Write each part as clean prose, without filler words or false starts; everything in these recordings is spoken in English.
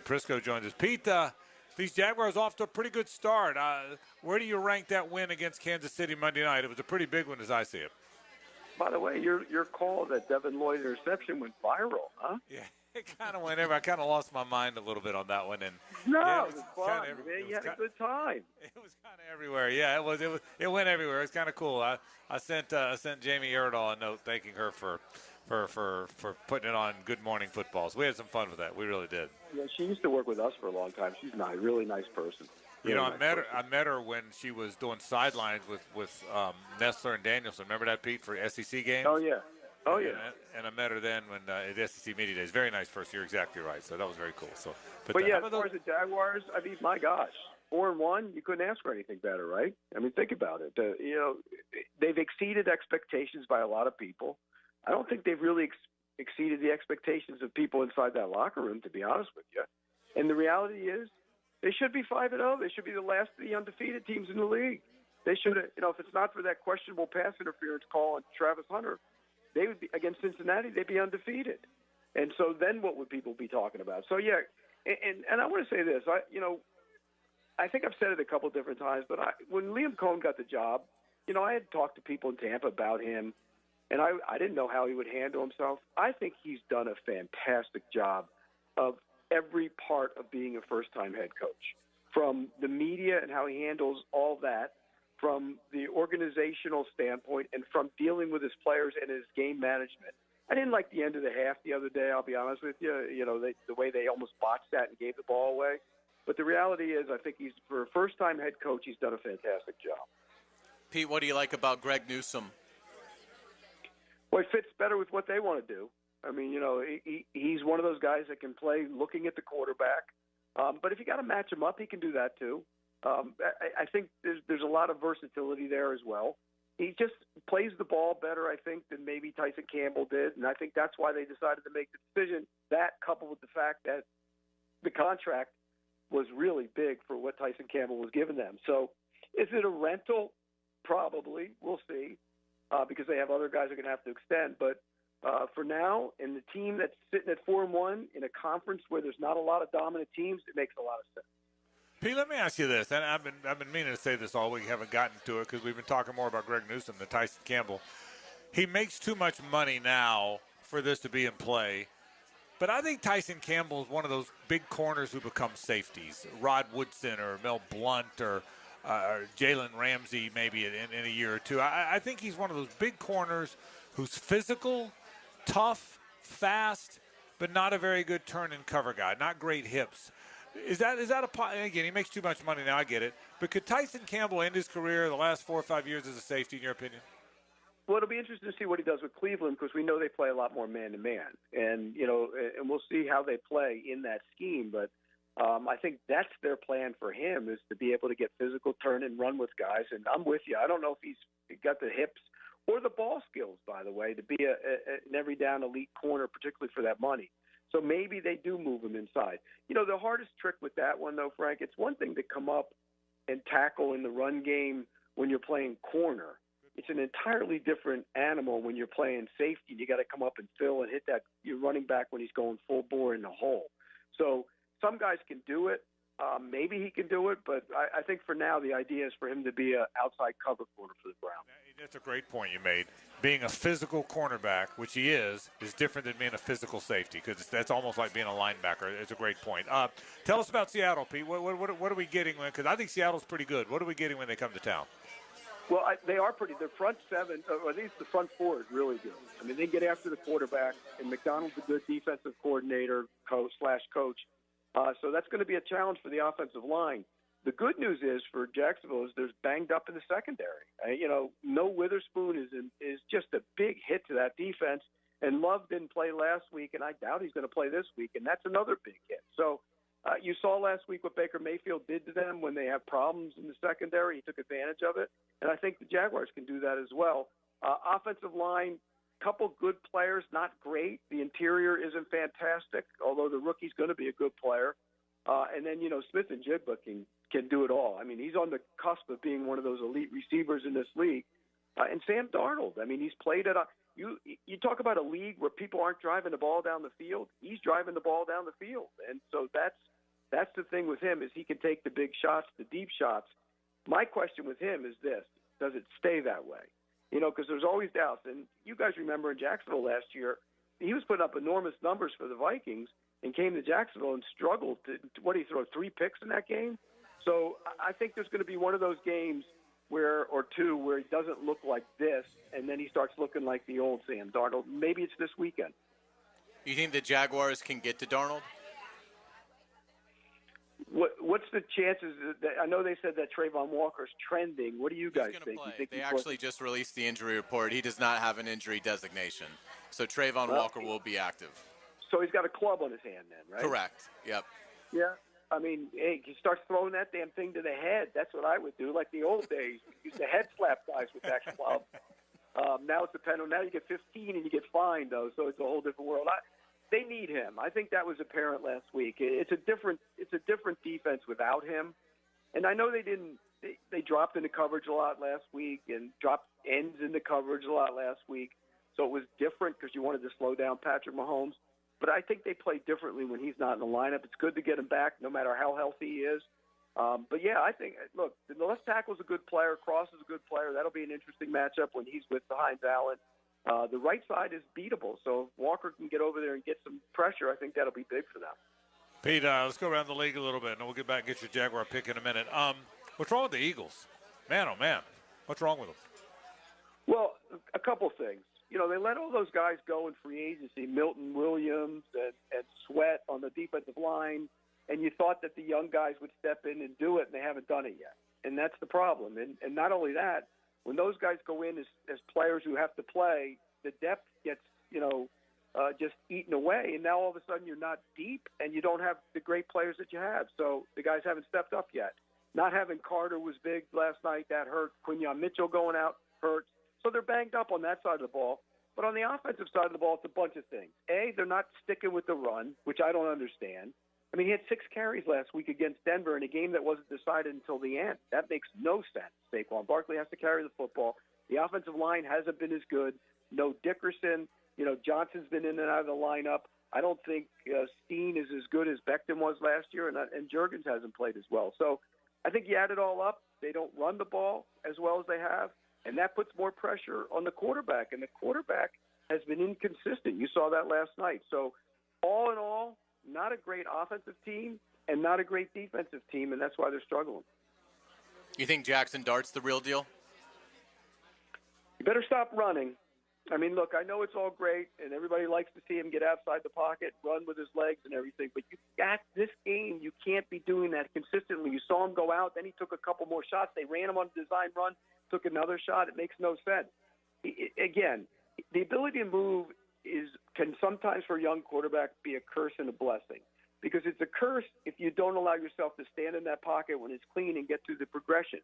Prisco joins us. Pete, these Jaguars off to a pretty good start. Where do you rank that win against Kansas City Monday night? It was a pretty big one as I see it. By the way, your call that Devin Lloyd interception went viral, huh? Yeah, it kind of went everywhere. I kind of lost my mind a little bit on that one. And no, yeah, it was fun. Man, you had a good time. It was kind of everywhere. Yeah, it went everywhere. It's kind of cool. I sent Jamie Erdahl a note thanking her for putting it on Good Morning Football. So we had some fun with that. We really did. Yeah, she used to work with us for a long time. She's a really nice person. I met her when she was doing sidelines with Nestler and Danielson. Remember that, Pete, for SEC games? Oh yeah. And I met her then when at SEC Media Days. Very nice person. You're exactly right. So that was very cool. So, but yeah, as far as the Jaguars, I mean, my gosh, 4-1, you couldn't ask for anything better, right? I mean, think about it. They've exceeded expectations by a lot of people. I don't think they've really exceeded the expectations of people inside that locker room, to be honest with you. And the reality is, they should be 5-0. They should be the last of the undefeated teams in the league. They should have, if it's not for that questionable pass interference call on Travis Hunter, they would be against Cincinnati. They'd be undefeated. And so then what would people be talking about? So yeah, and I want to say this. I think I've said it a couple different times, but when Liam Cohen got the job, I had talked to people in Tampa about him, and I didn't know how he would handle himself. I think he's done a fantastic job of every part of being a first-time head coach, from the media and how he handles all that, from the organizational standpoint, and from dealing with his players and his game management. I didn't like the end of the half the other day, I'll be honest with you, the way they almost botched that and gave the ball away. But the reality is, I think for a first-time head coach, he's done a fantastic job. Pete, what do you like about Greg Newsome? Well, it fits better with what they want to do. I mean, he's one of those guys that can play looking at the quarterback. But if you got to match him up, he can do that too. I think there's a lot of versatility there as well. He just plays the ball better, I think, than maybe Tyson Campbell did. And I think that's why they decided to make the decision. That, coupled with the fact that the contract was really big for what Tyson Campbell was giving them. So is it a rental? Probably. We'll see. Because they have other guys that are going to have to extend. But for now, and the team that's sitting at 4-1 in a conference where there's not a lot of dominant teams, it makes a lot of sense. Pete, let me ask you this, and I've been meaning to say this all week, haven't gotten to it because we've been talking more about Greg Newsome than Tyson Campbell. He makes too much money now for this to be in play, but I think Tyson Campbell is one of those big corners who become safeties, Rod Woodson or Mel Blount or Jalen Ramsey maybe in a year or two. I think he's one of those big corners who's physical, tough, fast, but not a very good turn and cover guy, not great hips. Is that a again, he makes too much money now, I get it. But could Tyson Campbell end his career the last 4 or 5 years as a safety, in your opinion? Well, it'll be interesting to see what he does with Cleveland because we know they play a lot more man-to-man. And, and we'll see how they play in that scheme. But I think that's their plan for him is to be able to get physical, turn and run with guys. And I'm with you. I don't know if he's got the hips or the ball skills, by the way, to be an every down elite corner, particularly for that money. So maybe they do move him inside. The hardest trick with that one, though, Frank, it's one thing to come up and tackle in the run game when you're playing corner. It's an entirely different animal when you're playing safety. You got to come up and fill and hit that your running back when he's going full bore in the hole. So some guys can do it. Maybe he can do it, but I think for now the idea is for him to be an outside cover corner for the Browns. That's a great point you made. Being a physical cornerback, which he is different than being a physical safety because that's almost like being a linebacker. It's a great point. Tell us about Seattle, Pete. What are we getting? Because I think Seattle's pretty good. What are we getting when they come to town? Well, they are pretty. Their front seven, or at least the front four, is really good. I mean, they get after the quarterback, and McDonald's a good defensive coordinator, coach. So that's going to be a challenge for the offensive line. The good news is for Jacksonville is there's banged up in the secondary. No Witherspoon is just a big hit to that defense, and Love didn't play last week, and I doubt he's going to play this week, and that's another big hit. So you saw last week what Baker Mayfield did to them when they have problems in the secondary. He took advantage of it, and I think the Jaguars can do that as well. Offensive line, couple good players, not great. The interior isn't fantastic, although the rookie's going to be a good player. And then, Smith and Jigba can do it all. I mean, he's on the cusp of being one of those elite receivers in this league. And Sam Darnold, I mean, he's played at you talk about a league where people aren't driving the ball down the field. He's driving the ball down the field. And so that's That's the thing with him, is he can take the big shots, the deep shots. My question with him is this: does it stay that way? Because there's always doubts. And you guys remember in Jacksonville last year, he was putting up enormous numbers for the Vikings and came to Jacksonville and struggled. What did he throw, 3 picks in that game? So I think there's going to be one of those games or two where he doesn't look like this, and then he starts looking like the old Sam Darnold. Maybe it's this weekend. You think the Jaguars can get to Darnold? What's the chances? I know they said that Trayvon Walker's trending. What do you guys think? You think they actually just released the injury report. He does not have an injury designation. So Trayvon Walker will be active. So he's got a club on his hand then, right? Correct. Yep. Yeah. I mean, hey, he starts throwing that damn thing to the head. That's what I would do, like the old days. We used to head slap guys with that club. Now it's a penalty. Now you get 15 and you get fined, though, so it's a whole different world. They need him. I think that was apparent last week. It's a different defense without him. And I know they dropped into coverage a lot last week and dropped ends into coverage a lot last week. So it was different because you wanted to slow down Patrick Mahomes. But I think they play differently when he's not in the lineup. It's good to get him back no matter how healthy he is. But, yeah, I think, look, the left tackle's a good player. Cross is a good player. That'll be an interesting matchup when he's with Hines Allen. The right side is beatable. So if Walker can get over there and get some pressure, I think that'll be big for them. Pete, let's go around the league a little bit, and we'll get back and get your Jaguar pick in a minute. What's wrong with the Eagles? Man, oh, man. What's wrong with them? Well, a couple things. They let all those guys go in free agency, Milton Williams and Sweat on the defensive line, and you thought that the young guys would step in and do it, and they haven't done it yet. And that's the problem. And not only that, when those guys go in as players who have to play, the depth gets, just eaten away, and now all of a sudden you're not deep, and you don't have the great players that you have. So the guys haven't stepped up yet. Not having Carter was big last night. That hurt. Quinyon Mitchell going out hurts. So they're banged up on that side of the ball. But on the offensive side of the ball, it's a bunch of things. A, they're not sticking with the run, which I don't understand. I mean, he had 6 carries last week against Denver in a game that wasn't decided until the end. That makes no sense. Saquon Barkley has to carry the football. The offensive line hasn't been as good. No Dickerson. Johnson's been in and out of the lineup. I don't think Steen is as good as Becton was last year, and Juergens hasn't played as well. So I think you add it all up. They don't run the ball as well as they have, and that puts more pressure on the quarterback. And the quarterback has been inconsistent. You saw that last night. So all in all, not a great offensive team and not a great defensive team, and that's why they're struggling. You think Jackson Dart's the real deal? You better stop running. I mean, look, I know it's all great, and everybody likes to see him get outside the pocket, run with his legs and everything, but this game, you can't be doing that consistently. You saw him go out, then he took a couple more shots. They ran him on a design run, took another shot. It makes no sense. Again, the ability to move can sometimes for a young quarterback be a curse and a blessing, because it's a curse if you don't allow yourself to stand in that pocket when it's clean and get through the progression.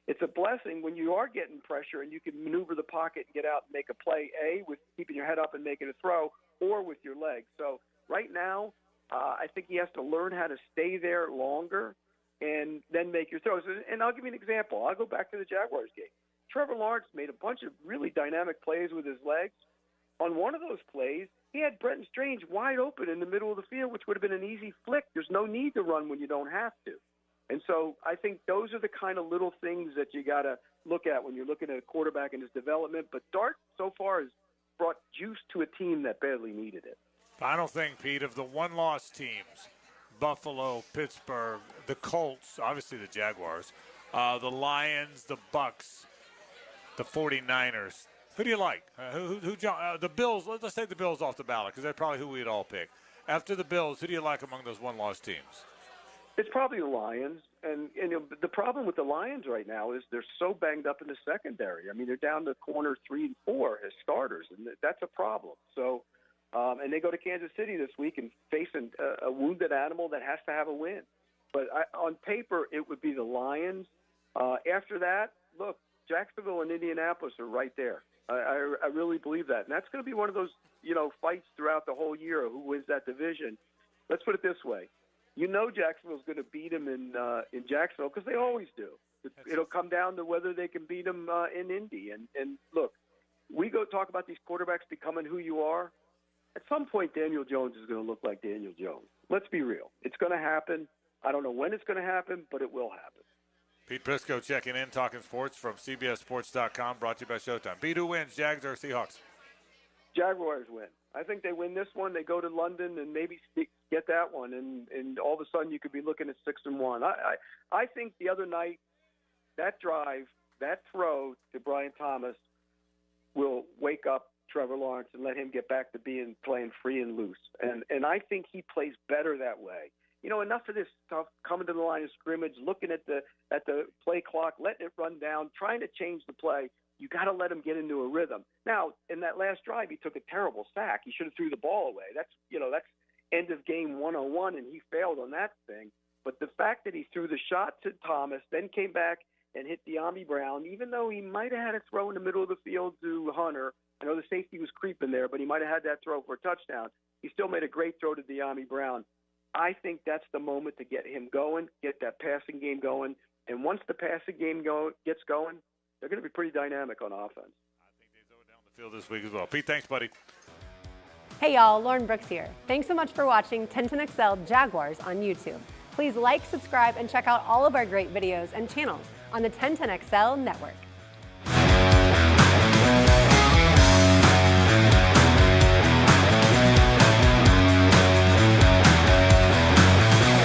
It's a blessing when you are getting pressure and you can maneuver the pocket and get out and make a play, with keeping your head up and making a throw, or with your legs. So right now, I think he has to learn how to stay there longer and then make your throws. And I'll give you an example. I'll go back to the Jaguars game. Trevor Lawrence made a bunch of really dynamic plays with his legs. On one of those plays, he had Brenton Strange wide open in the middle of the field, which would have been an easy flick. There's no need to run when you don't have to. And so I think those are the kind of little things that you got to look at when you're looking at a quarterback and his development. But Dart, so far, has brought juice to a team that badly needed it. Final thing, Pete, of the one-loss teams, Buffalo, Pittsburgh, the Colts, obviously the Jaguars, the Lions, the Bucks, the 49ers. Who do you like? The Bills, let's take the Bills off the ballot because they're probably who we'd all pick. After the Bills, who do you like among those one-loss teams? It's probably the Lions, and the problem with the Lions right now is they're so banged up in the secondary. I mean, they're down to corner 3 and 4 as starters, and that's a problem. So, and they go to Kansas City this week and face a wounded animal that has to have a win. But on paper, it would be the Lions. After that, look, Jacksonville and Indianapolis are right there. I really believe that, and that's going to be one of those fights throughout the whole year of who wins that division. Let's put it this way. Jacksonville's going to beat them in Jacksonville because they always do. It'll come down to whether they can beat them in Indy. And look, we go talk about these quarterbacks becoming who you are. At some point, Daniel Jones is going to look like Daniel Jones. Let's be real. It's going to happen. I don't know when it's going to happen, but it will happen. Pete Prisco checking in, talking sports from CBSSports.com, brought to you by Showtime. Pete, who wins, Jags or Seahawks? Jaguars win. I think they win this one. They go to London and maybe get that one, and all of a sudden you could be looking at 6-1. I think the other night, that drive, that throw to Brian Thomas will wake up Trevor Lawrence and let him get back to playing free and loose. And I think he plays better that way. You know, enough of this stuff coming to the line of scrimmage, looking at the play clock, letting it run down, trying to change the play. You got to let him get into a rhythm. Now, in that last drive, he took a terrible sack. He should have threw the ball away. That's end of game 101, and he failed on that thing. But the fact that he threw the shot to Thomas, then came back and hit De'Ami Brown, even though he might have had a throw in the middle of the field to Hunter. I know the safety was creeping there, but he might have had that throw for a touchdown. He still made a great throw to De'Ami Brown. I think that's the moment to get him going, get that passing game going. And once the passing game gets going, they're going to be pretty dynamic on offense. I think they throw it down the field this week as well. Pete, thanks, buddy. Hey, y'all. Lauren Brooks here. Thanks so much for watching 1010XL Jaguars on YouTube. Please like, subscribe, and check out all of our great videos and channels on the 1010XL network.